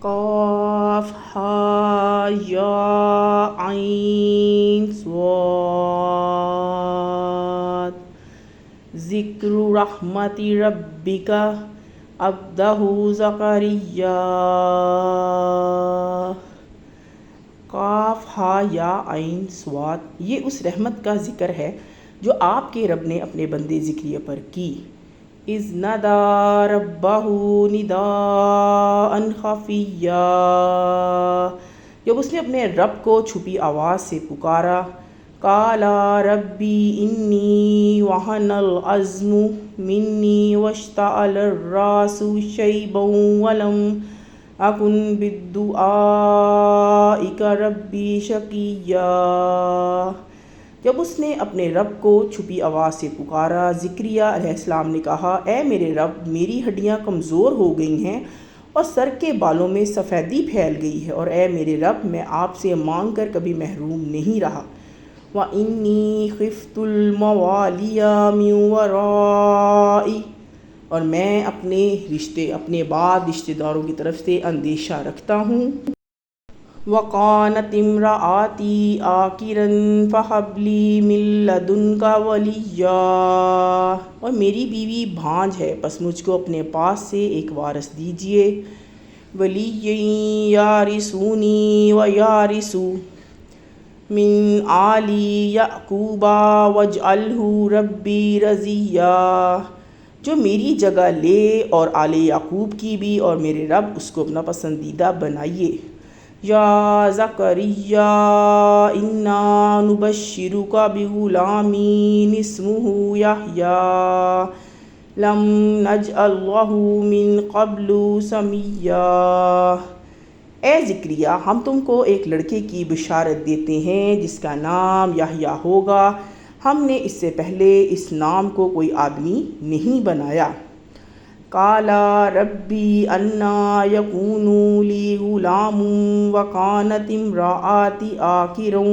قاف ہا یا عین صاد ذکر رحمت ربک عبدہ زکریا. قاف ہا یا عین صاد، یہ اس رحمت کا ذکر ہے جو آپ کے رب نے اپنے بندے زکریا پر کی. اذ نادى ربہ نداء خفیا، جب اس نے اپنے رب کو چھپی آواز سے پکارا. قال ربی انی وہن العظم منی واشتعل الراس شیبا ولم اکن بدعائک ربی شقیا. جب اس نے اپنے رب کو چھپی آواز سے پکارا، زکریا علیہ السلام نے کہا، اے میرے رب، میری ہڈیاں کمزور ہو گئی ہیں اور سر کے بالوں میں سفیدی پھیل گئی ہے، اور اے میرے رب، میں آپ سے مانگ کر کبھی محروم نہیں رہا. وَإِنِّي خِفْتُ الْمَوَالِيَ مِنْ وَرَائِي، اور میں اپنے بعد رشتے داروں کی طرف سے اندیشہ رکھتا ہوں. وَقَانَتِ امْرَأَتِي عَاقِرًا فَهَبْ لِي مِن لَّدُنكَ وَلِيًّا، اور میری بیوی بھانج ہے، پس مجھ کو اپنے پاس سے ایک وارث دیجیے. وَلِيًّا يَرِثُنِي وَيَرِثُ مِنْ آلِ یعقوب وَاجْعَلْهُ رَبِّی رَضِیًّا، جو میری جگہ لے اور آل یعقوب کی بھی، اور میرے رب اس کو اپنا پسندیدہ بنائیے. یا زکریا انا نبشرک بغلام اسمہ یحییٰ لم نجعل لہ من قبل سمیا. اے زکریا، ہم تم کو ایک لڑکے کی بشارت دیتے ہیں جس کا نام یحییٰ ہوگا، ہم نے اس سے پہلے اس نام کو کوئی آدمی نہیں بنایا. قال ربی انا یکون لی غلام وکانت امرأتی عاقرا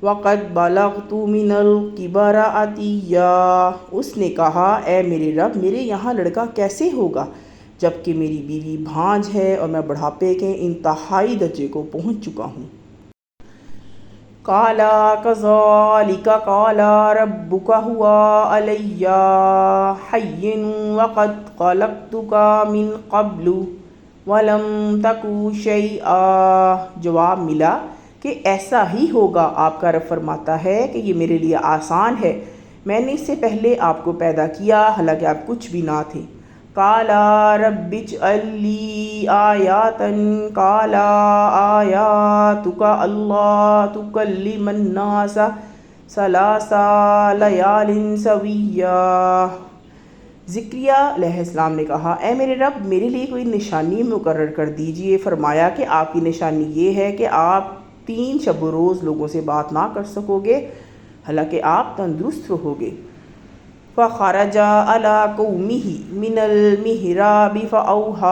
وقد بلغت من الکبر عتیا. اس نے کہا، اے میرے رب، میرے یہاں لڑکا کیسے ہوگا جبکہ میری بیوی بھانج ہے اور میں بڑھاپے کے انتہائی درجے کو پہنچ چکا ہوں. قال کذلک قال ربک هو علی ہین وقد خلقتک من قبل ولم تک شیئا. جواب ملا کہ ایسا ہی ہوگا، آپ کا رب فرماتا ہے کہ یہ میرے لیے آسان ہے، میں نے اس سے پہلے آپ کو پیدا کیا حالانکہ آپ کچھ بھی نہ تھے. قال رب اجعل لی آیۃ قال آیاتک اللہ تکلم الناس ثلاث لیال سویا. زکریا علیہ السلام نے کہا، اے میرے رب، میرے لیے کوئی نشانی مقرر کر دیجئے. فرمایا کہ آپ کی نشانی یہ ہے کہ آپ 3 شب و روز لوگوں سے بات نہ کر سکو گے حالانکہ آپ تندرست رہو گے. فخرج علی قومہ من المحراب فأوحی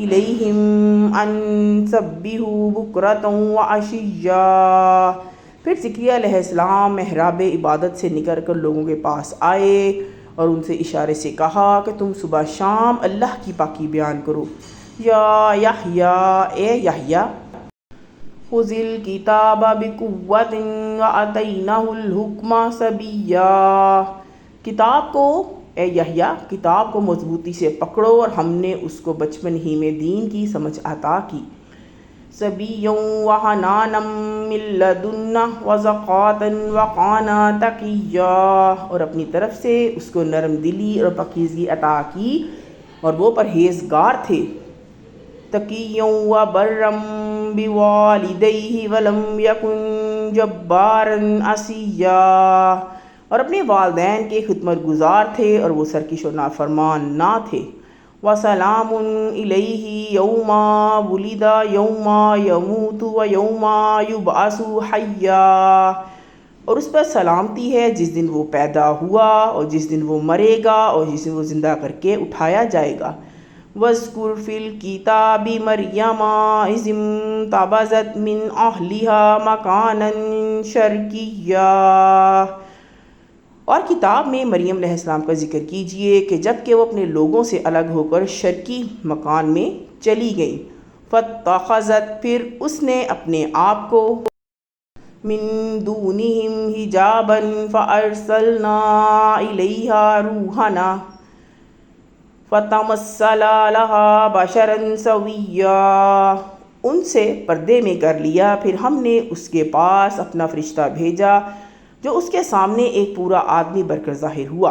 الیہم ان سبحوا بکرۃ وعشیا. پھر زکریا علیہ السلام محراب عبادت سے نکل کر لوگوں کے پاس آئے اور ان سے اشارے سے کہا کہ تم صبح شام اللہ کی پاکی بیان کرو. یا یحییٰ، اے یحییٰ، خذ الکتاب بقوۃ وآتیناہ الحکم صبیا. کتاب کو، اے یحییٰ، کتاب کو مضبوطی سے پکڑو اور ہم نے اس کو بچپن ہی میں دین کی سمجھ عطا کی. صبیا وحنانا من لدنہ وزکاۃ وکان تقیا، اور اپنی طرف سے اس کو نرم دلی اور پاکیزگی عطا کی اور وہ پرہیزگار تھے. تقیا وبرا بوالدیہ ولم یکن جبارا عصیا، اور اپنے والدین کے خدمت گزار تھے اور وہ سرکش و نافرمان نہ تھے. وسلام علیہ یوم ولد یوم یموت ویوم یبعث حیا، اور اس پر سلامتی ہے جس دن وہ پیدا ہوا اور جس دن وہ مرے گا اور جس دن وہ زندہ کر کے اٹھایا جائے گا. وَاذْكُرْ فِي الْكِتَابِ مَرْيَمَ إِذِ انتَبَذَتْ مِنْ أَهْلِهَا مَكَانًا شَرْقِيًّا، اور کتاب میں مریم علیہ السلام کا ذکر کیجئے کہ جب کہ وہ اپنے لوگوں سے الگ ہو کر شرقی مکان میں چلی گئیں، فاتخذت، پھر اس نے اپنے آپ کو، من دونہم حجابا فارسلنا الیہا روحنا فتمثل لہا بشرا سویا، ان سے پردے میں کر لیا، پھر ہم نے اس کے پاس اپنا فرشتہ بھیجا جو اس کے سامنے ایک پورا آدمی بن کر ظاہر ہوا۔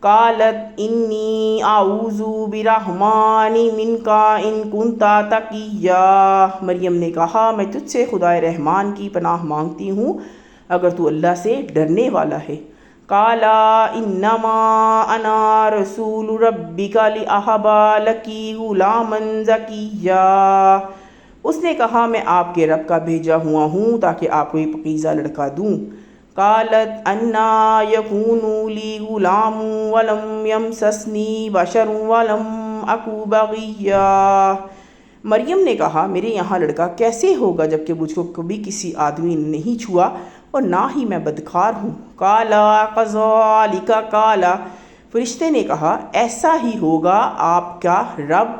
قالت انی اعوذ برحمن منک ان کنت تقیا، مریم نے کہا میں تجھ سے خدائے رحمان کی پناہ مانگتی ہوں اگر تو اللہ سے ڈرنے والا ہے۔ قال انما انا رسول ربک لاہب لک غلاما زکیا، اس نے کہا میں آپ کے رب کا بھیجا ہوا ہوں تاکہ آپ کو ایک پاکیزہ لڑکا دوں۔ قالت انا یکون لی غلام ولم یمسسنی بشر ولم اک بغیا، مریم نے کہا میرے یہاں لڑکا کیسے ہوگا جبکہ مجھ کو کبھی کسی آدمی نے نہیں چھوا اور نہ ہی میں بدکار ہوں۔ قال کذالک قال، فرشتے نے کہا ایسا ہی ہوگا آپ کا رب۔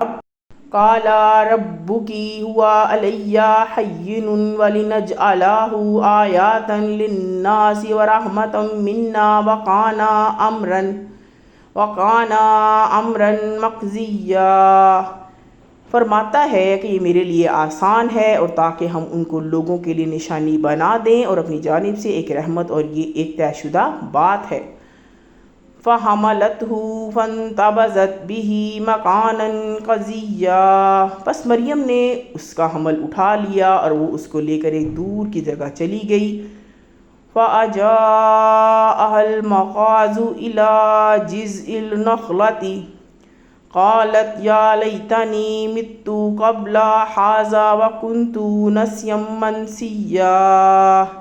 قال ربک هو علی ہین ولنجعلہ آیۃ للناس ورحمۃ منا وکان امرا مقضیا، فرماتا ہے کہ یہ میرے لیے آسان ہے اور تاکہ ہم ان کو لوگوں کے لیے نشانی بنا دیں اور اپنی جانب سے ایک رحمت اور یہ ایک طے شدہ بات ہے۔ فَحَمَلَتْهُ فَانْتَبَذَتْ بِهِ مَكَانًا قَصِيًّا، پس مریم نے اس کا حمل اٹھا لیا اور وہ اس کو لے کر ایک دور کی جگہ چلی گئی۔ فَأَجَاءَهَا الْمَخَاضُ إِلَى جِذْعِ النَّخْلَةِ قَالَتْ يَا لَيْتَنِي مِتُّ قَبْلَ هَٰذَا وَكُنتُ نَسْيًّا مَنسِيًّا،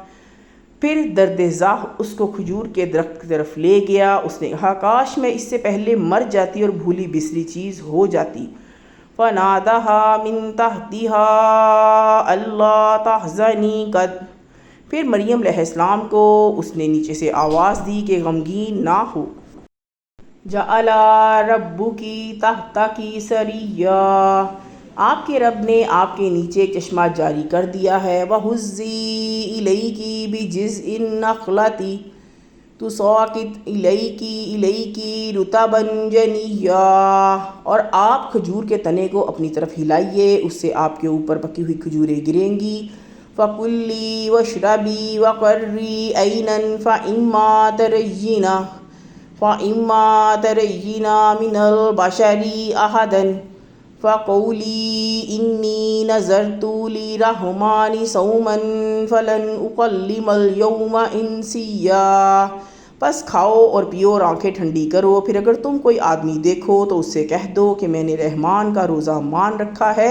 پھر درد ذاہ اس کو کھجور کے درخت کی طرف لے گیا، اس نے کہا کاش میں اس سے پہلے مر جاتی اور بھولی بسری چیز ہو جاتی۔ فَنَادَاهَا مِن تَحْتِهَا أَلَّا تَحْزَنِي قَدْ، پھر مریم علیہ السلام کو اس نے نیچے سے آواز دی کہ غمگین نہ ہو۔ جَعَلَ رَبُّكِ تَحْتَكِ سَرِيًّا، آپ کے رب نے آپ کے نیچے ایک چشمہ جاری کر دیا ہے۔ وَهُزِّي إِلَيْكِ بِجِذْعِ النَّخْلَةِ تُسَاقِطْ إِلَيْكِ رُطَبًا جَنِيًّا، اور آپ کھجور کے تنے کو اپنی طرف ہلائیے، اس سے آپ کے اوپر پکی ہوئی کھجوریں گریں گی۔ فَكُلِي وَاشْرَبِي وَقَرِّي عَيْنًا فَإِمَّا تَرَيِّنَ مِنَ الْبَشَرِ أَحَدًا فَقُولِي إِنِّي نَذَرْتُ لِلرَّحْمَٰنِ صَوْمًا فَلَنْ أُكَلِّمَ الْيَوْمَ إِنسِيًّا، پس کھاؤ اور پیو اور آنکھیں ٹھنڈی کرو، پھر اگر تم کوئی آدمی دیکھو تو اس سے کہہ دو کہ میں نے رحمان کا روزہ مان رکھا ہے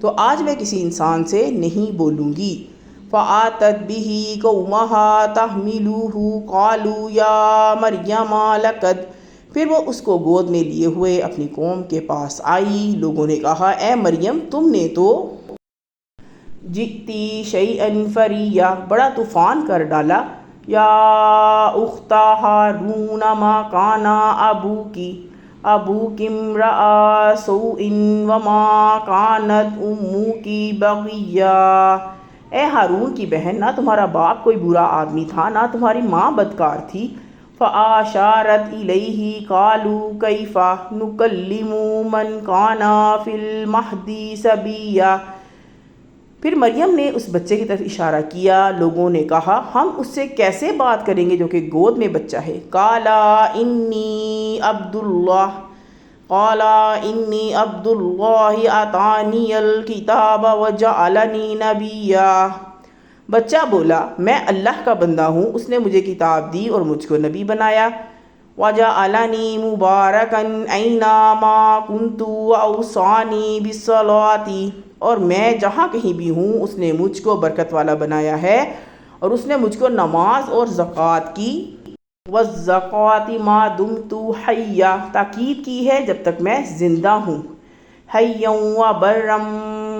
تو آج میں کسی انسان سے نہیں بولوں گی۔ فَآتَتْ بِهِ قَوْمَهَا تَحْمِلُهُ قَالُوا يَا مَرْيَمَ لَقَدْ، پھر وہ اس کو گود میں لیے ہوئے اپنی قوم کے پاس آئی، لوگوں نے کہا اے مریم تم نے تو جئتی شیئا فریّا، بڑا طوفان کر ڈالا۔ یا اخت ہارون ما کان ابوکی امرأ سوء وما کانت امک بغیا، اے ہارون کی بہن نہ تمہارا باپ کوئی برا آدمی تھا نہ تمہاری ماں بدکار تھی۔ فَأَشَارَتْ إِلَيْهِ قَالُوا كَيْفَ نُكَلِّمُ مَنْ كَانَ فِي الْمَهْدِ صَبِيًّا، پھر مریم نے اس بچے کی طرف اشارہ کیا، لوگوں نے کہا ہم اس سے کیسے بات کریں گے جو کہ گود میں بچہ ہے۔ قَالَ إِنِّي عَبْدُ اللَّهِ آتَانِيَ الْكِتَابَ وَجَعَلَنِي نَبِيًّا، بچہ بولا میں اللہ کا بندہ ہوں، اس نے مجھے کتاب دی اور مجھ کو نبی بنایا۔ وَجَعَلَنِي مُبَارَكًا أَيْنَمَا كُنْتُ وَأَوْصَانِي بِالصَّلَاةِ، اور میں جہاں کہیں بھی ہوں اس نے مجھ کو برکت والا بنایا ہے اور اس نے مجھ کو نماز اور زکوٰۃ کی، وَالزَّكَاةِ مَا دُمْتُ حَيًّا، تاکید کی ہے جب تک میں زندہ ہوں، حَيًّا وَبَرًّا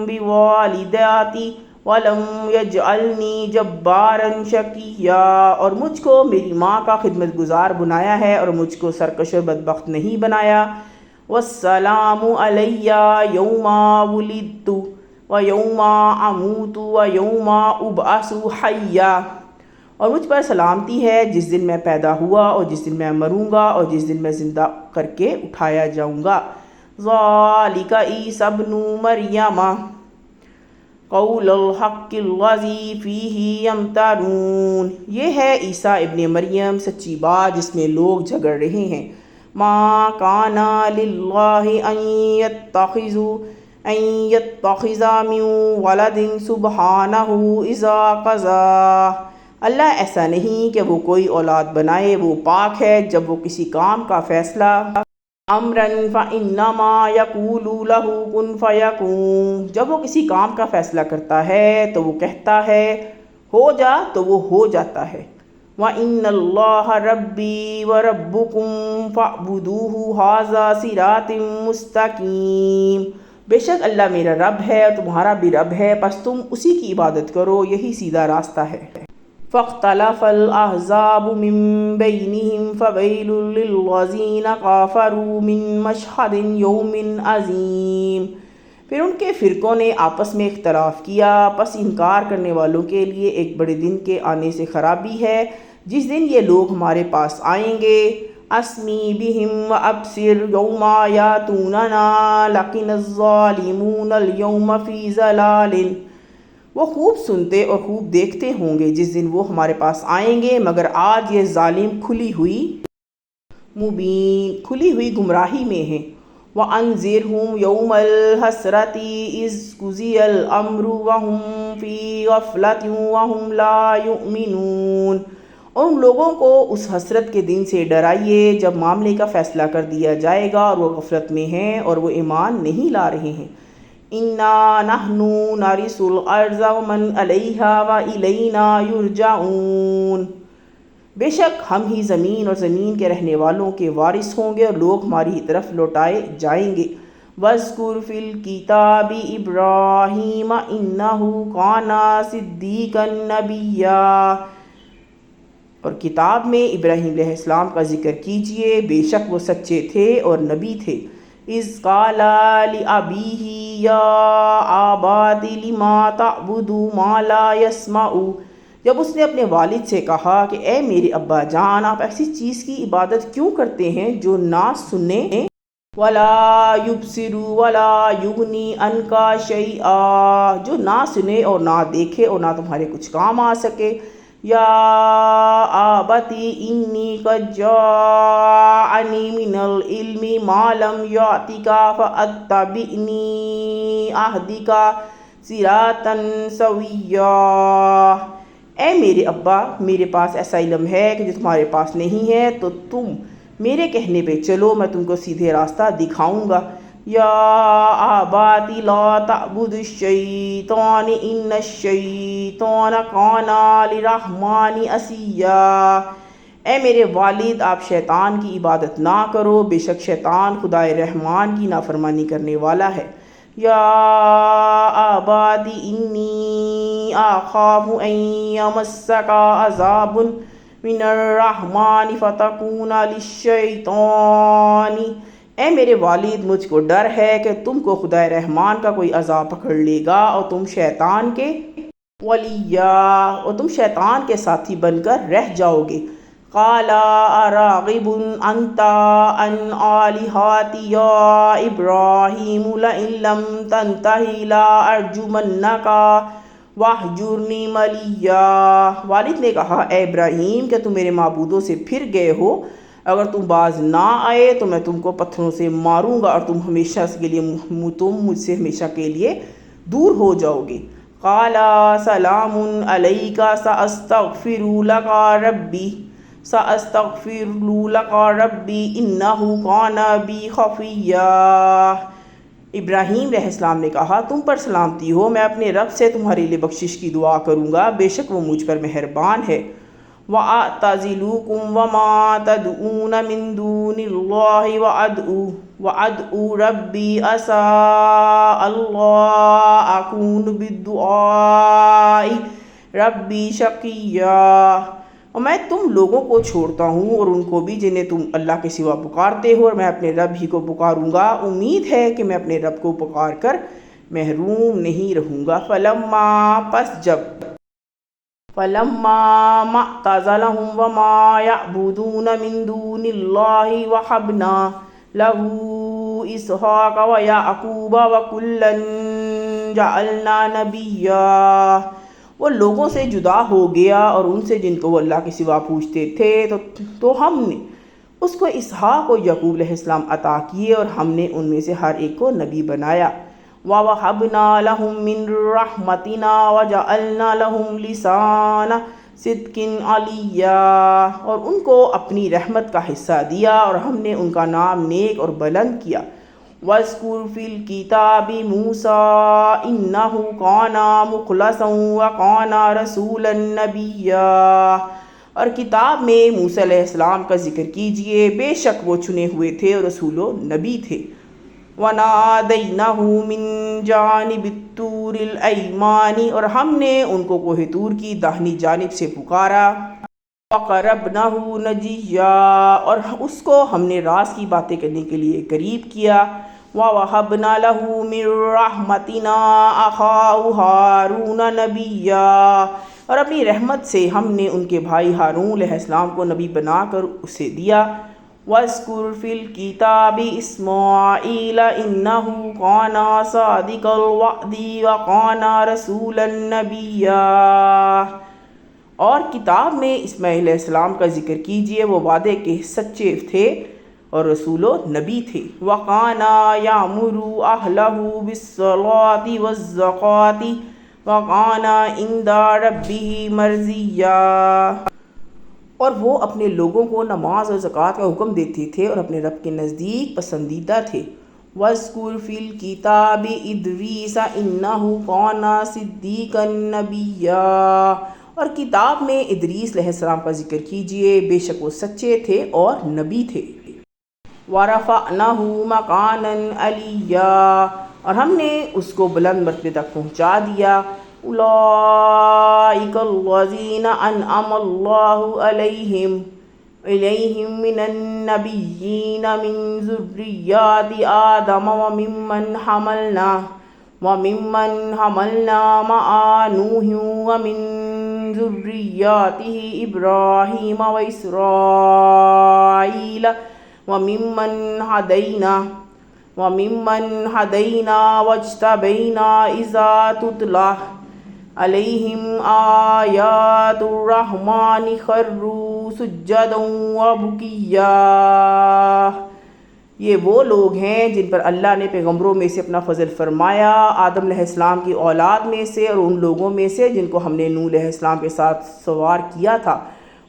بِوَالِدَتِي، وَلَمْ يَجْعَلْنِي جَبَّارًا شَقِيًّا، اور مجھ کو میری ماں کا خدمت گزار بنایا ہے اور مجھ کو سرکش و بدبخت نہیں بنایا۔ وَالسَّلَامُ عَلَيَّ يَوْمَ وُلِدتُّ وَيَوْمَ أَمُوتُ وَيَوْمَ أُبْعَثُ حَيًّا، اور مجھ پر سلامتی ہے جس دن میں پیدا ہوا اور جس دن میں مروں گا اور جس دن میں زندہ کر کے اٹھایا جاؤں گا۔ ذَلِكَ عِیسیٰ ابْنُ مَرْیَمَ قول الحق الذی فیہ یمترون، یہ ہے عیسیٰ ابن مریم سچی بات جس میں لوگ جھگڑ رہے ہیں۔ ما کان للہ ان یتخذ من ولد سبحانہ اذا قضی، اللہ ایسا نہیں کہ وہ کوئی اولاد بنائے، وہ پاک ہے جب وہ کسی کام کا فیصلہ امراً فإنما یقول لہ کن فیکون، جب وہ کسی کام کا فیصلہ کرتا ہے تو وہ کہتا ہے ہو جا تو وہ ہو جاتا ہے۔ وَإِنَّ اللَّهَ رَبِّي وَرَبُّكُمْ فَاعْبُدُوهُ هَذَا صِرَاطٌ مُسْتَقِیمٌ، بے شک اللہ میرا رب ہے اور تمہارا بھی رب ہے، پس تم اسی کی عبادت کرو، یہی سیدھا راستہ ہے۔ فاختلف الأحزاب من بينهم فويل للذين كفروا من مشهد يوم عظيم، پھر ان کے فرقوں نے آپس میں اختلاف کیا، پس انکار کرنے والوں کے لیے ایک بڑے دن کے آنے سے خرابی ہے جس دن یہ لوگ ہمارے پاس آئیں گے۔ اسمی بہم وابصر یوم یاتوننا لکن الظالمون اليوم فی ضلال، وہ خوب سنتے اور خوب دیکھتے ہوں گے جس دن وہ ہمارے پاس آئیں گے، مگر آج یہ ظالم کھلی ہوئی گمراہی میں ہیں۔ وَأَنذِرْهُمْ يَوْمَ الْحَسْرَةِ إِذْ قُضِيَ الْأَمْرُ وَهُمْ فِي غَفْلَةٍ وَهُمْ لَا يُؤْمِنُونَ، اور ان لوگوں کو اس حسرت کے دن سے ڈرائیے جب معاملے کا فیصلہ کر دیا جائے گا اور وہ غفلت میں ہیں اور وہ ایمان نہیں لا رہے ہیں۔ اِنَّا نَحْنُ نَرِثُ الْأَرْضَ وَمَنْ عَلَيْهَا وَإِلَيْنَا يُرْجَعُونَ، بے شک ہم ہی زمین اور زمین کے رہنے والوں کے وارث ہوں گے اور لوگ ہماری ہی طرف لوٹائے جائیں گے۔ وَاذْكُرْ فِي الْكِتَابِ إِبْرَاهِيمَ إِنَّهُ كَانَ صِدِّيقًا نَبِيًّا، اور کتاب میں ابراہیم علیہ السلام کا ذکر کیجئے، بے شک وہ سچے تھے اور نبی تھے۔ اذ قال لأبیہ یا آبات لم تعبد ما لا يسمع، جب اس نے اپنے والد سے کہا کہ اے میرے ابا جان آپ ایسی چیز کی عبادت کیوں کرتے ہیں جو نہ سنے، ولا یبصر ولا یغنی عنک شیئا، جو نہ سنے اور نہ دیکھے اور نہ تمہارے کچھ کام آ سکے۔ یا آبتی انی قد جاءنی من العلم ما لم یأتک فاتبعنی اہدک صراطا سویا، اے میرے ابا میرے پاس ایسا علم ہے کہ جو تمہارے پاس نہیں ہے، تو تم میرے کہنے پہ چلو میں تم کو سیدھے راستہ دکھاؤں گا۔ یا آباتی لا تعبد الشیطان ان الشیطان کان للرحمن عصیا، اے میرے والد آپ شیطان کی عبادت نہ کرو، بے شک شیطان خدائے رحمان کی نافرمانی کرنے والا ہے۔ یا آباتی انی اخاف ان یمسک عذاب من الرحمن فتکون للشیطان، اے میرے والد مجھ کو ڈر ہے کہ تم کو خدا رحمان کا کوئی عذاب پکڑ لے گا اور تم شیطان کے ولیا اور تم شیطان کے ساتھی بن کر رہ جاؤ گے۔ قال اراغب انت عن آلہتی یا ابراہیم لئن لم تنتہ لارجمنک واہجرنی ملیا، والد نے کہا اے ابراہیم کہ تم میرے معبودوں سے پھر گئے ہو، اگر تم باز نہ آئے تو میں تم کو پتھروں سے ماروں گا اور تم مجھ سے ہمیشہ کے لیے دور ہو جاؤ گے۔ قال سلام علیک سأستغفر لک ربی انہ کان بی خفیا، ابراہیم علیہ السلام نے کہا تم پر سلامتی ہو، میں اپنے رب سے تمہارے لیے بخشش کی دعا کروں گا، بے شک وہ مجھ پر مہربان ہے۔ وَأَعْتَزِلُكُمْ وَمَا تَدْعُونَ مِن دُونِ اللَّهِ وَأَدْعُو رَبِّي عَسَىٰ أَلَّا أَكُونَ بِالدُّعَاءِ رَبِّي شَقِيًّا۔ اور میں تم لوگوں کو چھوڑتا ہوں اور ان کو بھی جنہیں تم اللہ کے سوا پکارتے ہو، اور میں اپنے رب ہی کو پکاروں گا، امید ہے کہ میں اپنے رب کو پکار کر محروم نہیں رہوں گا۔ فَلَمَّا مَعْتَزَلَهُمْ وَمَا يَعْبُدُونَ مِن دُونِ اللَّهِ وَهَبْنَا لَهُ إِسْحَاقَ وَيَعْقُوبَ وَكُلًّا جَعَلْنَا نَبِيًّا۔ وہ لوگوں سے جدا ہو گیا اور ان سے جن کو وہ اللہ کے سوا پوچھتے تھے، تو ہم نے اس کو اسحاق اور یعقوب علیہ السلام عطا کیے اور ہم نے ان میں سے ہر ایک کو نبی بنایا۔ وَوَهَبْنَا لَهُم مِّن رَّحْمَتِنَا وَجَعَلْنَا لَهُمْ لِسَانَ صِدْقٍ عَلِيًّا، اور ان کو اپنی رحمت کا حصہ دیا اور ہم نے ان کا نام نیک اور بلند کیا۔ وَاذْكُرْ فِي الْكِتَابِ مُوسَىٰ إِنَّهُ كَانَ مُخْلَصًا وَكَانَ رَسُولًا نَبِيًّا، اور کتاب میں موسیٰ علیہ السلام کا ذکر کیجئے، بے شک وہ چنے ہوئے تھے اور رسول و نبی تھے۔ وَنَادَيْنَاهُ مِن جَانِبِ الطُّورِ الْأَيْمَنِ، اور ہم نے ان کو کوہ طور کی داہنی جانب سے پکارا۔ وَقَرَّبْنَاهُ نَجِيًّا، اور اس کو ہم نے راز کی باتیں کرنے کے لیے قریب کیا۔ وَوَهَبْنَا لَهُ مِن رَّحْمَتِنَا أَخَاهُ هَارُونَ نَبِيًّا، اور اپنی رحمت سے ہم نے ان کے بھائی ہارون علیہ السلام کو نبی بنا کر اسے دیا۔ وَاذْكُرْ فِي الْكِتَابِ إِسْمَاعِيلَ إِنَّهُ كَانَ صَادِقَ الْوَعْدِ وَكَانَ رَسُولًا نَبِيًّا، اور کتاب میں اسماعیل علیہ السلام کا ذکر کیجئے، وہ وعدے کے سچے تھے اور رسول و نبی تھے۔ وَكَانَ يَأْمُرُ أَهْلَهُ بِالصَّلَاةِ وَالزَّكَاةِ وَكَانَ عِندَ رَبِّهِ مَرْضِيًّا، اور وہ اپنے لوگوں کو نماز اور زکوٰۃ کا حکم دیتے تھے اور اپنے رب کے نزدیک پسندیدہ تھے۔ وَاذْكُرْ فِي الْكِتَابِ إِدْرِيسَ إِنَّهُ كَانَ صِدِّيقًا نَبِيًّا، اور کتاب میں ادریس علیہ السلام کا ذکر کیجئے، بے شک وہ سچے تھے اور نبی تھے۔ وَرَفَعْنَاهُ مَكَانًا عَلِيًّا، اور ہم نے اس کو بلند مرتبے تک پہنچا دیا۔ أُولَٰئِكَ الَّذِينَ أَنْعَمَ اللَّهُ عَلَيْهِم مِّنَ النَّبِيِّينَ مِن ذُرِّيَّةِ آدَمَ وَمِمَّنْ حَمَلْنَا مَعَ نُوحٍ وَمِن ذُرِّيَّتِهِ إِبْرَاهِيمَ وَإِسْرَائِيلَ وَمِمَّنْ هَدَيْنَا وَاجْتَبَيْنَا إِذَا تُتْلَىٰ عَلَيْهِمْ آيَاتُ الرَّحْمَٰنِ خَرُّوا سُجَّدًا وَبُكِيًّا۔ یہ وہ لوگ ہیں جن پر اللہ نے پیغمبروں میں سے اپنا فضل فرمایا، آدم علیہ السلام کی اولاد میں سے اور ان لوگوں میں سے جن کو ہم نے نوح علیہ السلام کے ساتھ سوار کیا تھا،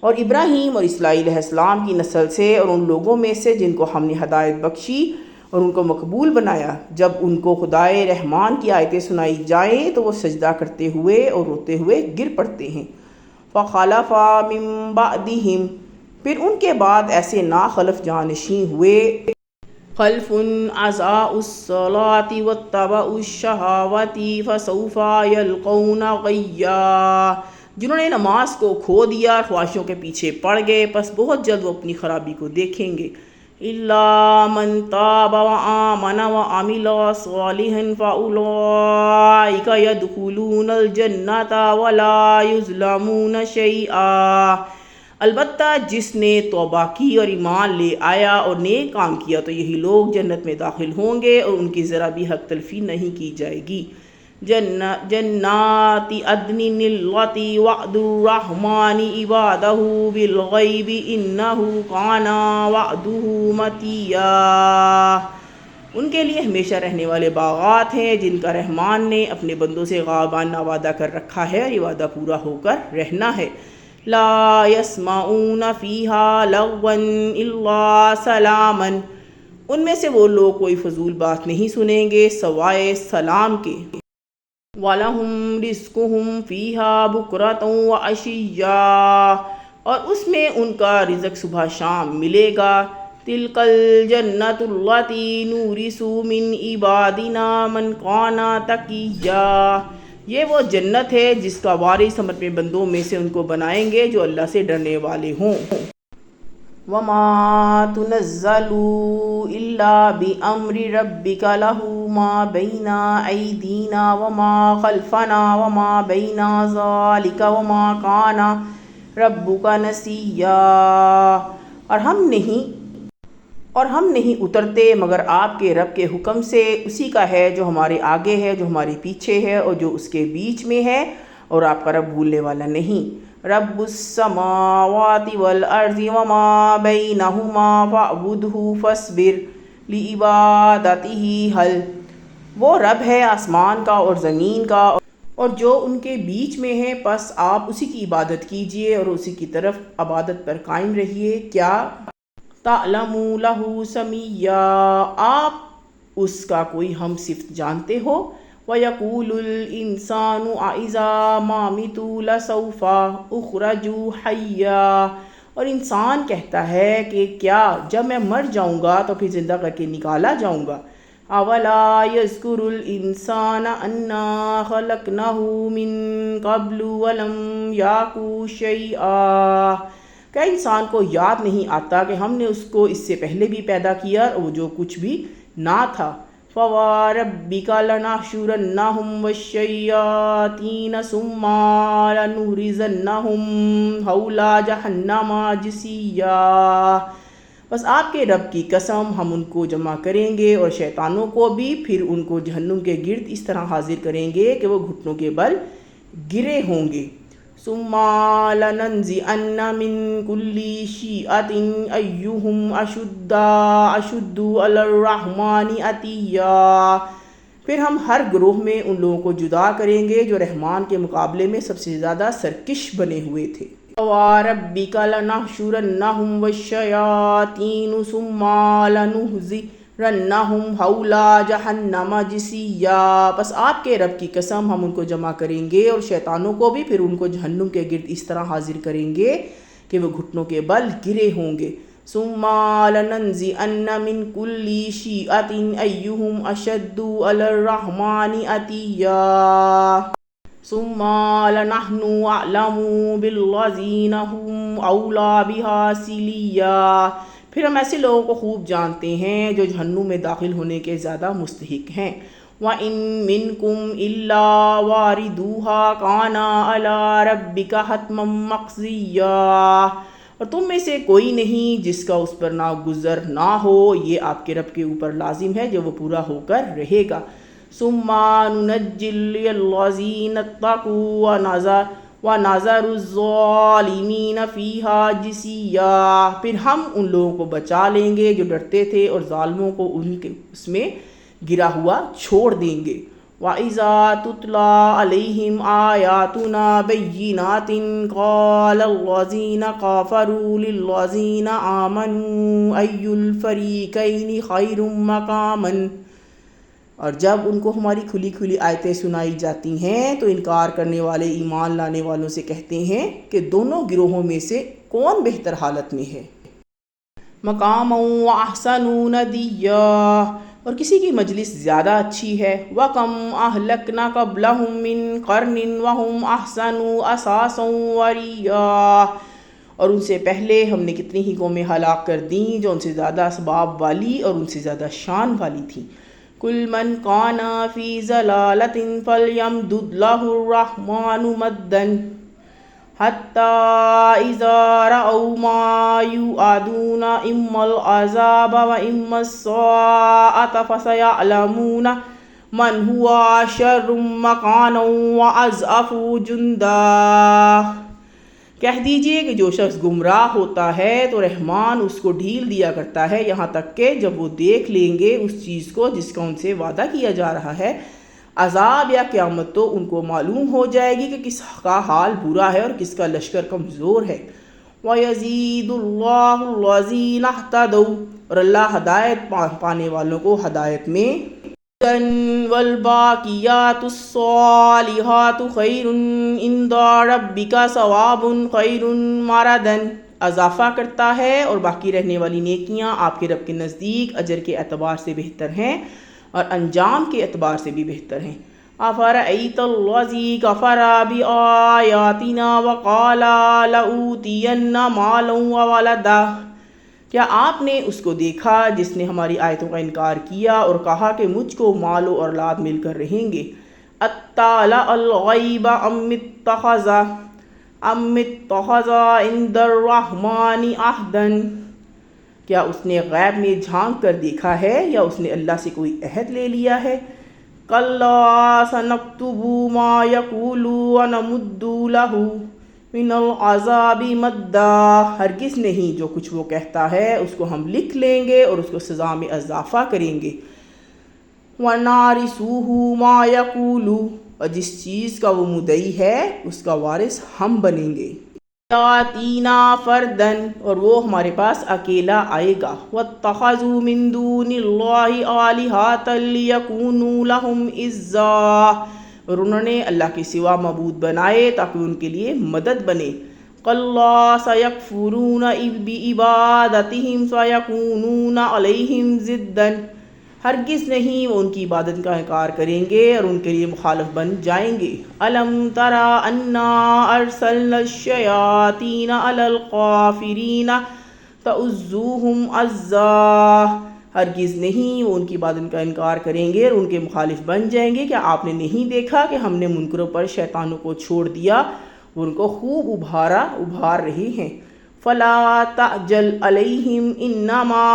اور ابراہیم اور اسماعیل علیہ السلام کی نسل سے اور ان لوگوں میں سے جن کو ہم نے ہدایت بخشی اور ان کو مقبول بنایا۔ جب ان کو خدائے رحمان کی آیتیں سنائی جائیں تو وہ سجدہ کرتے ہوئے اور روتے ہوئے گر پڑتے ہیں۔ فَخَلَفَ مِن بَعْدِهِمْ، پھر ان کے بعد ایسے ناخلف جانشین ہوئے، خَلْفٌ أَضَاعُوا الصَّلَاةَ وَاتَّبَعُوا الشَّهَوَاتِ فَسَوْفَ يَلْقَوْنَ غَيًّا، جنہوں نے نماز کو کھو دیا اور خواہشوں کے پیچھے پڑ گئے، پس بہت جلد وہ اپنی خرابی کو دیکھیں گے۔ إِلَّا مَن تَابَ وَآمَنَ وَعَمِلَ صَالِحًا فَأُولَٰئِكَ يَدْخُلُونَ الْجَنَّةَ وَلَا يُظْلَمُونَ شَيْئًا، البتہ جس نے توبہ کی اور ایمان لے آیا اور نیک کام کیا تو یہی لوگ جنت میں داخل ہوں گے اور ان کی ذرا بھی حق تلفی نہیں کی جائے گی۔ جنات عدن التي وعد الرحمن عباده بالغیب انہ کان وعدہ متیا، ان کے لیے ہمیشہ رہنے والے باغات ہیں جن کا رحمان نے اپنے بندوں سے غائبانہ وعدہ کر رکھا ہے اور یہ وعدہ پورا ہو کر رہنا ہے۔ لا يسمعون فیہا لغوا الا سلاما، ان میں سے وہ لوگ کوئی فضول بات نہیں سنیں گے سوائے سلام کے۔ وَلَهُمْ رِزْقُهُمْ فِيهَا بُكْرَةً وَعَشِيًّا، اور اس میں ان کا رزق صبح شام ملے گا۔ تلک الجنۃ التی نورث من عبادنا من کان تقیا، یہ وہ جنت ہے جس کا وارث ہم اپنے بندوں میں سے ان کو بنائیں گے جو اللہ سے ڈرنے والے ہوں۔ وَمَا تُنَزَّلُوا إِلَّا بِأَمْرِ رَبِّكَ لَهُ مَا بَيْنَ أَيْدِينَا وَمَا خَلْفَنَا وَمَا بَيْنَ ذَلِكَ وَمَا كَانَ رَبُّكَ نَسِيًّا، اور ہم نہیں اترتے مگر آپ کے رب کے حکم سے، اسی کا ہے جو ہمارے آگے ہے، جو ہمارے پیچھے ہے اور جو اس کے بیچ میں ہے، اور آپ کا رب بھولنے والا نہیں۔ رب السماوات والارض وما بینہما فاعبدہ فاصبر لعبادتہ حل، وہ رب ہے آسمان کا اور زمین کا اور جو ان کے بیچ میں ہے، پس آپ اسی کی عبادت کیجئے اور اسی کی طرف عبادت پر قائم رہیے۔ کیا تعلم لہ سمیہ، آپ اس کا کوئی ہم صفت جانتے ہو؟ وَيَقُولُ الْإِنسَانُ أَإِذَا مَا مِتُّ لَسَوْفَ أُخْرَجُ حَيًّا، اور انسان کہتا ہے کہ کیا جب میں مر جاؤں گا تو پھر زندہ کر کے نکالا جاؤں گا۔ أَوَلَا يَذْكُرُ الْإِنسَانَ أَنَّا خَلَقْنَاهُ مِن قَبْلُ وَلَمْ يَكُ شَيْئًا، کیا انسان کو یاد نہیں آتا کہ ہم نے اس کو اس سے پہلے بھی پیدا کیا اور وہ جو کچھ بھی نہ تھا۔ فَوَرَبِّكَ لَنَحْشُرَنَّهُمْ وَالشَّيَاطِينَ ثُمَّ لَنُحْضِرَنَّهُمْ حَوْلَ جَهَنَّمَ جِثِيًّا، بس آپ کے رب کی قسم ہم ان کو جمع کریں گے اور شیطانوں کو بھی، پھر ان کو جہنم کے گرد اس طرح حاضر کریں گے کہ وہ گھٹنوں کے بل گرے ہوں گے۔ ثم لننزعن من كل شيعة أيهم أشد على الرحمن عتيا، پھر ہم ہر گروہ میں ان لوگوں کو جدا کریں گے جو رحمان کے مقابلے میں سب سے زیادہ سرکش بنے ہوئے تھے۔ وَرَبِّكَ لَنَحْشُرَنَّهُمْ وَالشَّيَاطِينَ ثُمَّ لَنُحْضِرَنَّهُمْ حَوْلَ جَهَنَّمَ جِثِيًّا، پس آپ کے رب کی قسم ہم ان کو جمع کریں گے اور شیطانوں کو بھی، پھر ان کو جہنم کے گرد اس طرح حاضر کریں گے کہ وہ گھٹنوں کے بل گرے ہوں گے۔ ثُمَّ لَنَنزِعَنَّ مِن كُلِّ شِيعَةٍ أَيُّهُمْ أَشَدُّ عَلَى الرَّحْمَنِ عَتِيًّا ثُمَّ لَنَحْنُ أَعْلَمُ بِالَّذِينَ هُمْ أَوْلَىٰ بِهَا صِلِيًّا، پھر ہم ایسے لوگوں کو خوب جانتے ہیں جو جہنم میں داخل ہونے کے زیادہ مستحق ہیں۔ وَإِن مِّنكُمْ إِلَّا وَارِدُوهَا كَانَ عَلَىٰ رَبِّكَ حَتْمًا مَّقْضِيًّا، اور تم میں سے کوئی نہیں جس کا اس پر ناگزر نہ ہو، یہ آپ کے رب کے اوپر لازم ہے جو وہ پورا ہو کر رہے گا۔ ثُمَّ نُنَجِّي الَّذِينَ اتَّقَوْا وَنَذَرُ الظَّالِمِينَ فِيهَا جِثِيًّا، پھر ہم ان لوگوں کو بچا لیں گے جو ڈرتے تھے اور ظالموں کو اس میں گرا ہوا چھوڑ دیں گے۔ وَإِذَا تُتْلَىٰ عَلَيْهِمْ آيَاتُنَا بَيِّنَاتٍ قَالَ الَّذِينَ كَفَرُوا لِلَّذِينَ آمَنُوا أَيُّ الْفَرِيقَيْنِ خَيْرٌ مَّقَامًا، اور جب ان کو ہماری کھلی کھلی آیتیں سنائی جاتی ہیں تو انکار کرنے والے ایمان لانے والوں سے کہتے ہیں کہ دونوں گروہوں میں سے کون بہتر حالت میں ہے۔ مقاما وَأَحْسَنُ نَدِيًّا، اور کسی کی مجلس زیادہ اچھی ہے۔ وَكَمْ أَهْلَكْنَا قَبْلَهُم مِّن قَرْنٍ وَهُمْ أَحْسَنُ أَثَاثًا وَرِئْيًا، اور ان سے پہلے ہم نے کتنی ہی قومیں ہلاک کر دیں جو ان سے زیادہ اسباب والی اور ان سے زیادہ شان والی تھیں۔ قُلْ مَنْ كَانَ فِي ضَلَالَةٍ فَلْيَمْدُدْ لَهُ الرَّحْمَٰنُ مَدًّا حَتَّىٰ إِذَا رَأَوْا مَا يُوعَدُونَ إِمَّا الْعَذَابَ وَإِمَّا السَّاعَةَ فَسَيَعْلَمُونَ مَنْ هُوَ شَرٌّ مَّكَانًا وَأَضْعَفُ جُنْدًا، کہہ دیجئے کہ جو شخص گمراہ ہوتا ہے تو رحمان اس کو ڈھیل دیا کرتا ہے یہاں تک کہ جب وہ دیکھ لیں گے اس چیز کو جس کا ان سے وعدہ کیا جا رہا ہے، عذاب یا قیامت، تو ان کو معلوم ہو جائے گی کہ کس کا حال برا ہے اور کس کا لشکر کمزور ہے۔ وَيَزِيدُ اللَّهُ الَّذِينَ اهْتَدَوْا، اور اللہ ہدایت پانے والوں کو ہدایت میں والباقیات الصالحات خیر عند ربک ثواب خیر مردا، اضافہ کرتا ہے اور باقی رہنے والی نیکیاں آپ کے رب کے نزدیک اجر کے اعتبار سے بہتر ہیں اور انجام کے اعتبار سے بھی بہتر ہیں۔ افرأیت الذی کفر بآیاتنا وقال لأوتین مالا وولدا، کیا آپ نے اس کو دیکھا جس نے ہماری آیتوں کا انکار کیا اور کہا کہ مجھ کو مال و اولاد مل کر رہیں گے؟ اطلع الغیب ام اتخذ عند الرحمن عہدا، کیا اس نے غیب میں جھانک کر دیکھا ہے یا اس نے اللہ سے کوئی عہد لے لیا ہے؟ کلا سنکتب ما یقول ونمد لہ من العذاب مدا، ہرگز نہیں، جو کچھ وہ کہتا ہے اس کو ہم لکھ لیں گے اور اس کو سزا میں اضافہ کریں گے۔ وَنَارِثُهُ مَا يَقُولُ، اور جس چیز کا وہ مدعی ہے اس کا وارث ہم بنیں گے۔ یاتینا فردن، اور وہ ہمارے پاس اکیلا آئے گا۔ وَاتَّخَذُوا مِن دُونِ اللَّهِ آلِهَةً لِيَكُونُوا لَهُمْ عِزًّا، اور انہوں نے اللہ کے سوا معبود بنائے تاکہ ان کے لیے مدد بنے۔ کَلَّا سَيَكْفُرُونَ بِعِبَادَتِهِمْ وَيَكُونُونَ عَلَيْهِمْ ضِدًّا، ہرگز نہیں، وہ ان کی عبادت کا انکار کریں گے اور ان کے لیے مخالف بن جائیں گے۔ أَلَمْ تَرَ أَنَّا أَرْسَلْنَا الشَّيَاطِينَ عَلَى الْكَافِرِينَ تَؤُزُّوهُمْ عَزًّا، ہرگز نہیں، وہ ان کی عبادت کا انکار کریں گے اور ان کے مخالف بن جائیں گے۔ کیا آپ نے نہیں دیکھا کہ ہم نے منکروں پر شیطانوں کو چھوڑ دیا، وہ ان کو خوب ابھار رہے ہیں۔ فَلَا تَعْجَلْ عَلَيْهِمْ إِنَّمَا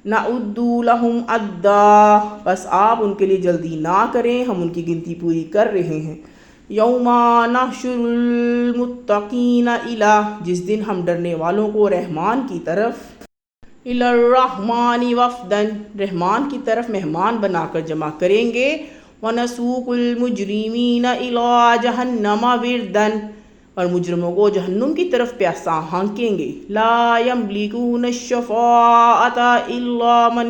نَعُدُّ لَهُمْ عَدًّا، بس آپ ان کے لیے جلدی نہ کریں، ہم ان کی گنتی پوری کر رہے ہیں۔ یوم نحشر المتقین إِلَى، جس دن ہم ڈرنے والوں کو رحمان کی طرف، إِلَى الرَّحْمَنِ وَفْدًا، رحمان کی طرف مہمان بنا کر جمع کریں گے۔ وَنَسُوقُ الْمُجْرِمِينَ إِلَى جَهَنَّمَ وِرْدًا، اور مجرموں کو جہنم کی طرف پیاسا ہانکیں گے۔ لا يملكون الشفاعة إلا من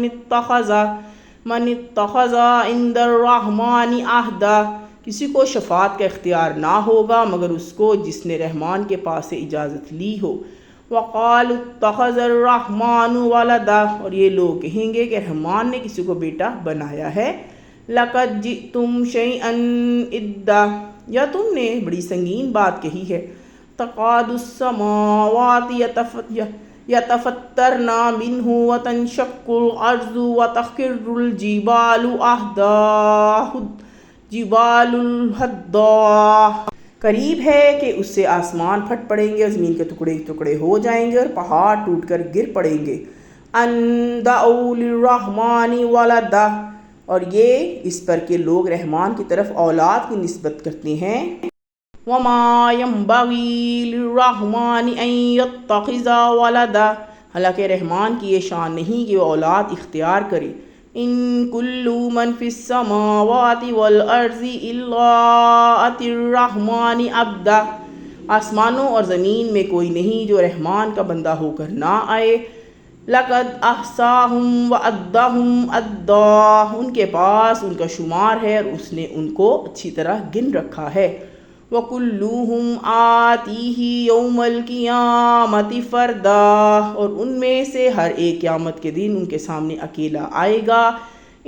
اتخذ عند الرحمن عہدا، کسی کو شفاعت کا اختیار نہ ہوگا مگر اس کو جس نے رحمان کے پاس سے اجازت لی ہو۔ وقالوا اتخذ الرحمن ولدا، اور یہ لوگ کہیں گے کہ رحمان نے کسی کو بیٹا بنایا ہے۔ لقد جئتم شيئا إدا، یا تم نے بڑی سنگین بات کہی ہے۔ تقاد السماوات يتفطرن منه وتنشق الأرض وتخر الجبال هدا، قریب ہے کہ اس سے آسمان پھٹ پڑیں گے اور زمین کے ٹکڑے ٹکڑے ہو جائیں گے اور پہاڑ ٹوٹ کر گر پڑیں گے۔ ان دعوا للرحمن ولدا، اور یہ اس پر کہ لوگ رحمان کی طرف اولاد کی نسبت کرتے ہیں۔ وما ينبغي للرحمن ان يتخذ ولدا، حالانکہ رحمان کی یہ شان نہیں کہ وہ اولاد اختیار کرے۔ ان کل من فی السماوات والارض الا اتى الرحمن عبدا، آسمانوں اور زمین میں کوئی نہیں جو رحمان کا بندہ ہو کر نہ آئے۔ لقد احصاهم وعدهم عدا، ان کے پاس ان کا شمار ہے اور اس نے ان کو اچھی طرح گن رکھا ہے۔ وَكُلُّهُمْ آتِيهِ يَوْمَ الْقِيَامَةِ فَرْدًا، اور ان میں سے ہر ایک قیامت کے دن ان کے سامنے اکیلا آئے گا۔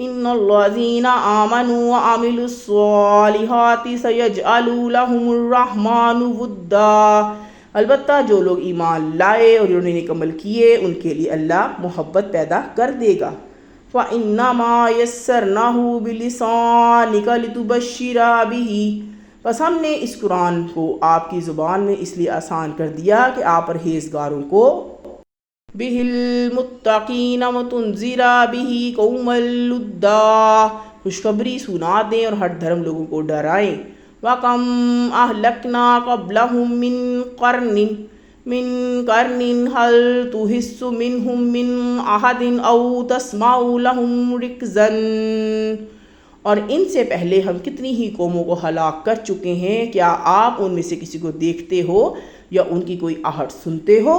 إِنَّ الَّذِينَ آمَنُوا وَعَمِلُوا الصَّالِحَاتِ سَيَجْعَلُ لَهُمُ الرَّحْمَنُ وُدًّا، البتہ جو لوگ ایمان لائے اور انہوں نے نیک عمل کیے ان کے لیے اللہ محبت پیدا کر دے گا۔ فَإِنَّمَا يَسَّرْنَاهُ بِلِسَانِكَ لِتُبَشِّرَ بِهِ، بس ہم نے اس قرآن کو آپ کی زبان میں اس لیے آسان کر دیا کہ آپ پرہیزگاروں کو بِهِ الْمُتَّقِينَ وَتُنذِرَ بِهِ قَوْمًا لُدًّا، خوشخبری سنا دیں اور ہر دھرم لوگوں کو ڈرائیں۔ وَكَمْ أَهْلَكْنَا قَبْلَهُمْ مِنْ قَرْنٍ هَلْ تُحِسُّ مِنْهُمْ مِنْ أَحَدٍ أَوْ تَسْمَعُ لَهُمْ رِكْزًا، اور ان سے پہلے ہم کتنی ہی قوموں کو ہلاک کر چکے ہیں، کیا آپ ان میں سے کسی کو دیکھتے ہو یا ان کی کوئی آہٹ سنتے ہو؟